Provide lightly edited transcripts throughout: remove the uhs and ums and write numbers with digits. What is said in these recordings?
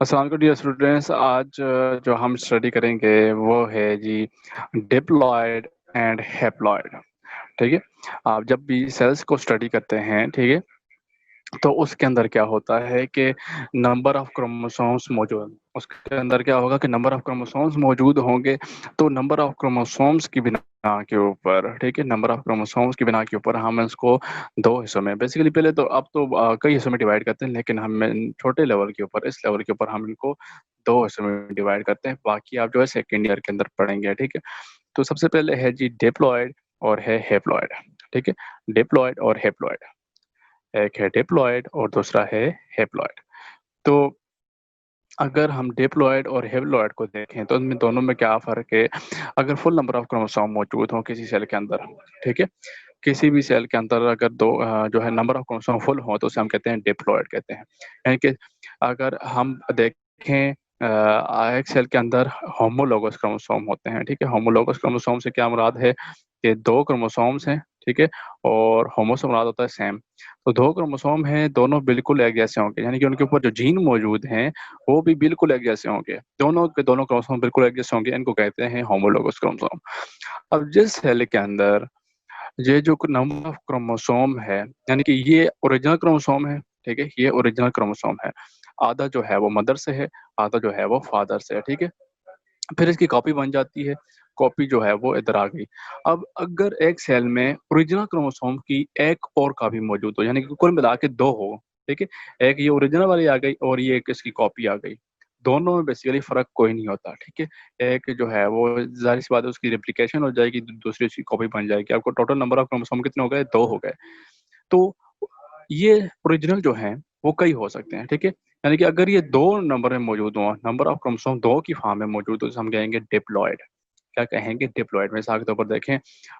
अस्सलाम वालेकुम dear students. आज जो हम स्टडी करेंगे वो है जी डिप्लॉयड एंड हैप्लॉयड। ठीक है। आप जब भी सेल्स को स्टडी करते हैं, ठीक है, तो उसके अंदर क्या होता है कि नंबर ऑफ क्रोमोसोम्स मौजूद, उसके अंदर क्या होगा कि नंबर ऑफ क्रोमोसोम्स मौजूद होंगे। तो नंबर ऑफ क्रोमोसोम्स की बिना के ऊपर, ठीक है, नंबर ऑफ क्रोमोसोम्स की बिना के ऊपर हम इसको दो हिस्सों में बेसिकली, पहले तो अब तो कई हिस्सों में डिवाइड करते हैं, लेकिन हम छोटे लेवल के ऊपर, इस लेवल के ऊपर हम इनको दो हिस्सों में डिवाइड करते हैं। बाकी आप जो है सेकेंड ईयर के अंदर पढ़ेंगे। ठीक है। तो सबसे पहले है जी डिप्लॉयड और है हैप्लॉयड। ठीक है। डिप्लॉयड और हैप्लॉयड, एक है डिप्लॉयड और दूसरा है हैप्लॉयड। तो अगर हम डिप्लॉयड और हैप्लॉयड को देखें तो इनमें दोनों में क्या फ़र्क है। अगर फुल नंबर ऑफ क्रोमोसोम मौजूद हो किसी सेल के अंदर, ठीक है, किसी भी सेल के अंदर अगर दो जो है नंबर ऑफ क्रोमोसोम फुल हो तो उसे हम कहते हैं डिप्लॉयड कहते हैं। यानी कि अगर हम देखें एक सेल के अंदर होमोलोगस क्रोमोसोम होते हैं। ठीक है। होमोलोगस क्रोमोसोम से क्या मुराद है कि दो क्रोमोसोम्स हैं, ठीक है, और होमो से मुराद होता है सेम। तो दो क्रोमोसोम हैं, दोनों बिल्कुल एक जैसे होंगे, यानी कि उनके ऊपर जो जीन मौजूद हैं वो भी बिल्कुल एक जैसे होंगे। दोनों के दोनों क्रोमोसोम बिल्कुल एक जैसे होंगे, इनको कहते हैं होमोलोगस क्रोमोसोम। अब जिस सेल के अंदर ये जो नंबर ऑफ क्रोमोसोम है, यानी कि ये ओरिजिनल क्रोमोसोम है, ठीक है, ये ओरिजिनल क्रोमोसोम है। आधा जो है वो मदर से है, आधा जो है वो फादर से है। ठीक है। फिर इसकी कॉपी बन जाती है, कॉपी जो है वो इधर आ गई। अब अगर एक सेल में ओरिजिनल क्रोमोसोम की एक और कॉपी मौजूद हो, यानी कि कुल मिला के 2 हो, ठीक है? एक ये ओरिजिनल वाली आ गई और ये एक इसकी कॉपी आ गई। दोनों में बेसिकली फ़र्क कोई नहीं होता, ठीक है? एक जो है वो ज़ाहिर-सी बात है उसकी रेप्लिकेशन हो जाएगी, दूसरी उसकी कॉपी बन जाएगी। आपको टोटल नंबर ऑफ क्रोमोसोम कितने हो गए? 2 हो गए। तो ये ओरिजिनल जो हैं, वो कई हो सकते हैं, ठीक है? यानी कि अगर ये 2 नंबर में मौजूद हों, नंबर ऑफ क्रोमोसोम 2 की फॉर्म में मौजूद हो, तो हम कहेंगे डिप्लॉयड। क्या कहेंगे? डिप्लॉयड। मिसाल के तौर पर देखें,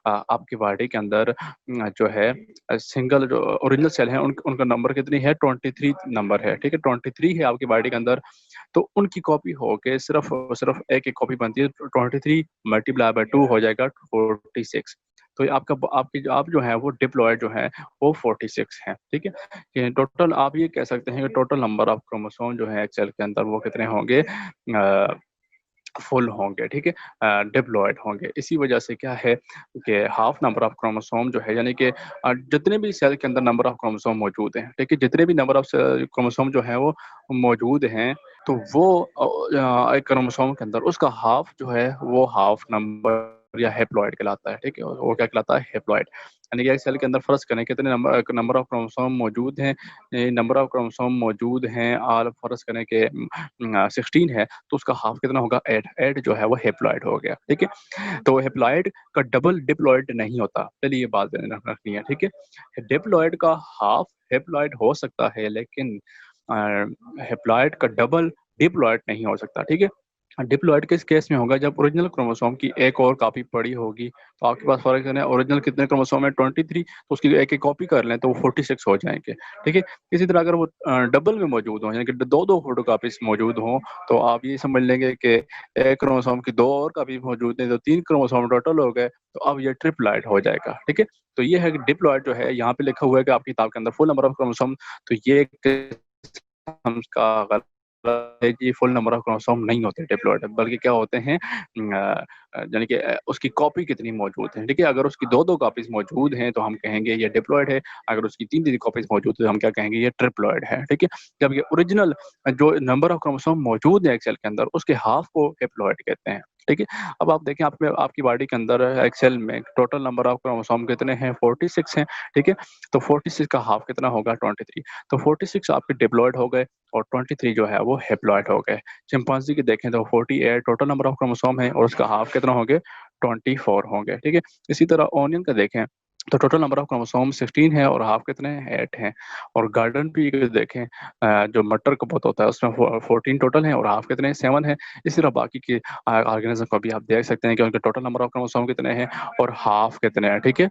आपकी बॉडी के अंदर जो है सिंगल जो ओरिजिनल सेल हैं उनका नंबर कितनी है? 23 नंबर है, ठीक है? 23 है आपकी बॉडी के अंदर, तो उनकी कॉपी होके सिर्फ़ और सिर्फ़ एक-एक कॉपी बनती है, तो 23 मल्टीप्लाई बाय 2 हो जाएगा 46। तो ये आपकी जो आप जो हैं वो डिप्लॉयड जो हैं वो 46 हैं, ठीक है? ये टोटल आप ये कह सकते हैं कि टोटल नंबर ऑफ क्रोमोसोम जो है एक सेल के अंदर वो कितने होंगे? फुल होंगे, ठीक है? डिप्लॉयड होंगे। इसी वजह से क्या है कि हाफ नंबर ऑफ क्रोमोसोम जो है, यानी कि जितने भी सेल के अंदर नंबर ऑफ क्रोमोसोम मौजूद हैं, ठीक है? जितने भी नंबर ऑफ क्रोमोसोम जो हैं वो मौजूद हैं, तो वो एक क्रोमोसोम के अंदर उसका हाफ जो है वो हाफ नंबर या हैप्लॉयड कहलाता है, ठीक है? वो क्या कहलाता है? हैप्लॉयड। यानी कि एक सेल के अंदर फ़र्ज़ करें कितने नंबर ऑफ क्रोमोसोम मौजूद हैं, नंबर ऑफ क्रोमोसोम मौजूद हैं और फ़र्ज़ करें कि 16 है, तो उसका हाफ कितना होगा? 8। 8 जो है वो हैप्लॉयड हो गया, ठीक है? तो हैप्लॉयड का डबल डिप्लॉयड नहीं होता। चलिए ये बात ध्यान रखनी है, ठीक है? डिप्लॉयड का हाफ हैप्लॉयड हो सकता है, लेकिन अ, हैप्लॉयड का डबल डिप्लॉयड नहीं हो सकता, ठीक है? डिप्लॉयड किस केस में होगा? जब ओरिजिनल क्रोमोसोम की एक और कॉपी पड़ी होगी, तो आपके पास फर्ज़ करें ओरिजिनल कितने क्रोमोसोम है? 23, तो उसकी एक-एक कॉपी कर लें तो वो 46 हो जाएँगे, ठीक है? इसी तरह अगर वो डबल में मौजूद हों, यानी कि 2-2 फ़ोटोकॉपीज़ मौजूद हों, तो आप ये समझ लेंगे कि एक क्रोमोसोम की 2 और कॉपी मौजूद हैं, तो 3 क्रोमोसोम टोटल हो गए, तो अब ये ट्रिप्लॉइड हो जाएगा, ठीक है? तो ये है कि डिप्लॉइड जो है, यहाँ पे लिखा हुआ है कि आपकी किताब के अंदर फुल नंबर ऑफ क्रोमोसोम, तो ये एक का गलत है कि फुल नंबर ऑफ क्रोमोसोम नहीं होते डिप्लॉयड, बल्कि क्या होते हैं यानी कि उसकी कॉपी कितनी मौजूद है, ठीक है? अगर उसकी 2-2 कॉपीज़ मौजूद हैं, तो हम कहेंगे ये डिप्लॉयड है। अगर उसकी 3-3 कॉपीज़ मौजूद है, तो हम क्या कहेंगे? ये ट्रिप्लॉयड है, ठीक है? जबकि ओरिजिनल जो नंबर ऑफ क्रोमोसोम मौजूद है एक सेल के अंदर, उसके हाफ को हैप्लॉयड कहते हैं, ठीक है? अब आप देखें आपकी बॉडी के अंदर एक सेल में टोटल नंबर ऑफ क्रोमोसोम कितने हैं? 46 हैं, ठीक है? तो 46 का हाफ कितना होगा? 23। तो 46 आपके डिप्लॉयड हो गए और 23 जो है वो हैप्लॉयड हो गए। चिंपांज़ी की देखें तो 48 टोटल नंबर ऑफ क्रोमोसोम है और उसका हाफ कितना होंगे? 24 होंगे, ठीक है? इसी तरह ओनियन का देखें तो टोटल नंबर ऑफ क्रोमोसोम 16 है और हाफ कितने हैं? 8 हैं। और गार्डन पी के देखें जो मटर कपूत होता है उसमें 14 टोटल हैं और हाफ कितने हैं? 7 हैं। इसी तरह बाकी के ऑर्गेनिज़्म को भी आप देख सकते हैं कि उनके टोटल नंबर ऑफ क्रोमोसोम कितने हैं और हाफ कितने हैं, ठीक है?